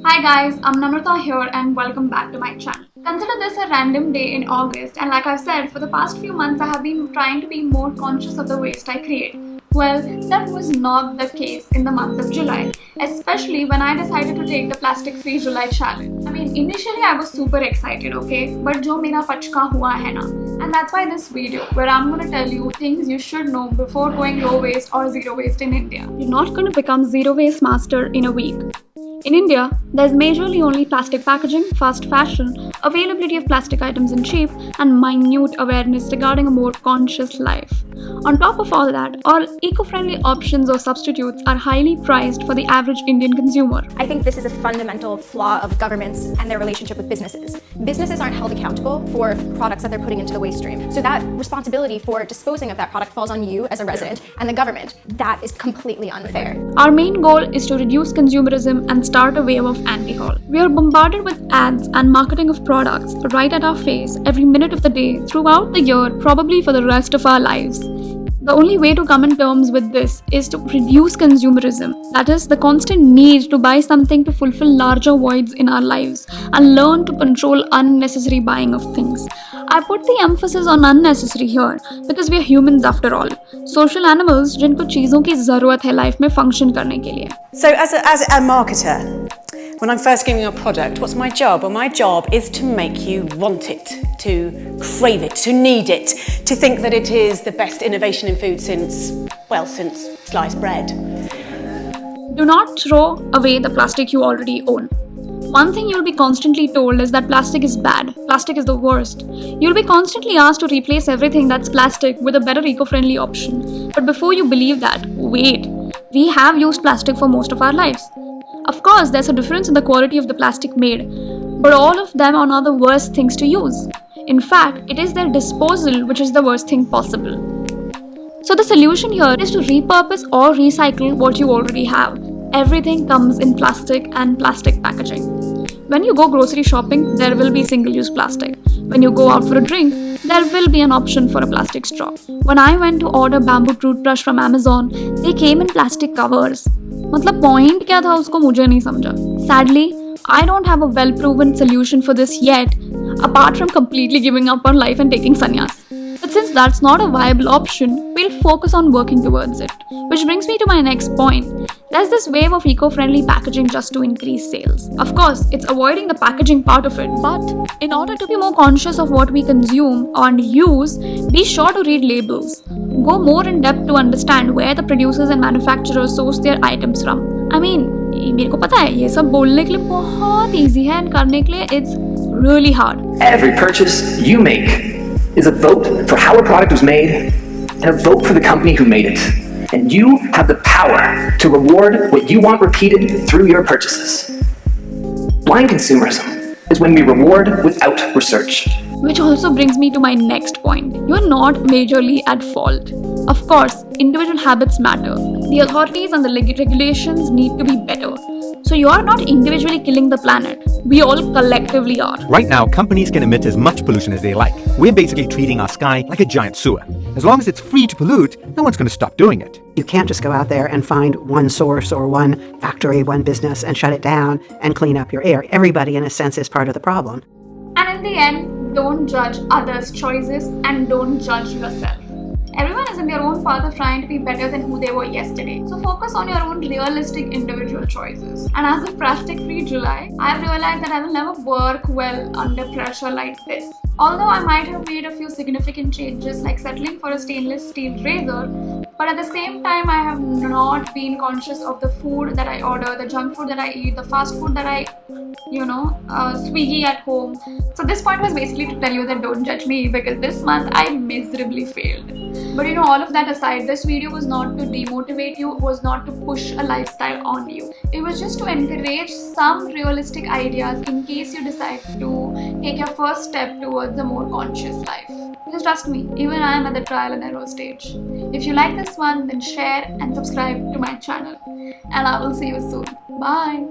Hi guys, I'm Namrata here and welcome back to my channel. Consider this a random day in August, and like I've said, for the past few months I have been trying to be more conscious of the waste I create. Well, that was not the case in the month of July, especially when I decided to take the plastic-free July challenge. Initially I was super excited, okay? But jo mera pachka hua hai na. And that's why this video, where I'm going to tell you things you should know before going low waste or zero waste in India. You're not going to become zero waste master in a week. In India, there's majorly only plastic packaging, fast fashion, availability of plastic items in cheap, and minute awareness regarding a more conscious life. On top of all that, all eco-friendly options or substitutes are highly priced for the average Indian consumer. I think this is a fundamental flaw of governments and their relationship with businesses. Businesses aren't held accountable for products that they're putting into the waste stream. So that responsibility for disposing of that product falls on you as a resident and the government. That is completely unfair. Our main goal is to reduce consumerism and start a wave of anti-haul. We are bombarded with ads and marketing of products right at our face every minute of the day, throughout the year, probably for the rest of our lives. The only way to come in terms with this is to reduce consumerism, that is, the constant need to buy something to fulfill larger voids in our lives, and learn to control unnecessary buying of things. I put the emphasis on unnecessary here because we are humans after all, social animals जिनको चीज़ों की ज़रूरत है life में function करने के लिए. So as a marketer, when I'm first giving you a product, what's my job? Well, my job is to make you want it, to crave it, to need it, to think that it is the best innovation in food since sliced bread. Do not throw away the plastic you already own. One thing you'll be constantly told is that plastic is bad. Plastic is the worst. You'll be constantly asked to replace everything that's plastic with a better eco-friendly option. But before you believe that, wait. We have used plastic for most of our lives. Of course, there's a difference in the quality of the plastic made, but all of them are not the worst things to use. In fact, it is their disposal which is the worst thing possible. So the solution here is to repurpose or recycle what you already have. Everything comes in plastic and plastic packaging. When you go grocery shopping, there will be single-use plastic. When you go out for a drink, there will be an option for a plastic straw. When I went to order bamboo toothbrush from Amazon, they came in plastic covers. मतलब point क्या था उसको मुझे नहीं समझा. Sadly, I don't have a well-proven solution for this yet, apart from completely giving up on life and taking sannyas. But since that's not a viable option, we'll focus on working towards it. Which brings me to my next point. There's this wave of eco-friendly packaging just to increase sales. Of course, it's avoiding the packaging part of it, but in order to be more conscious of what we consume and use, be sure to read labels. Go more in depth to understand where the producers and manufacturers source their items from. मेरे को पता है ये सब बोलने के लिए बहुत easy है and करने के लिए it's really hard. Every purchase you make is a vote for how a product was made and a vote for the company who made it. And you have the power to reward what you want repeated through your purchases. Blind consumerism is when we reward without research. Which also brings me to my next point. You're not majorly at fault. Of course, individual habits matter. The authorities and the regulations need to be better. So you are not individually killing the planet. We all collectively are. Right now, companies can emit as much pollution as they like. We're basically treating our sky like a giant sewer. As long as it's free to pollute, no one's going to stop doing it. You can't just go out there and find one source or one factory, one business, and shut it down and clean up your air. Everybody, in a sense, is part of the problem. And in the end, don't judge others' choices and don't judge yourself. Everyone is in their own path of trying to be better than who they were yesterday. So focus on your own realistic individual choices. And as a plastic-free July, I have realized that I will never work well under pressure like this. Although I might have made a few significant changes like settling for a stainless steel razor, but at the same time I have not been conscious of the food that I order, the junk food that I eat, the fast food that I Swiggy at home. So this point was basically to tell you that don't judge me because this month I miserably failed. But all of that aside, this video was not to demotivate you, was not to push a lifestyle on you. It was just to encourage some realistic ideas in case you decide to take your first step towards a more conscious life. Because trust me, even I am at the trial and error stage. If you like this one, then share and subscribe to my channel. And I will see you soon. Bye!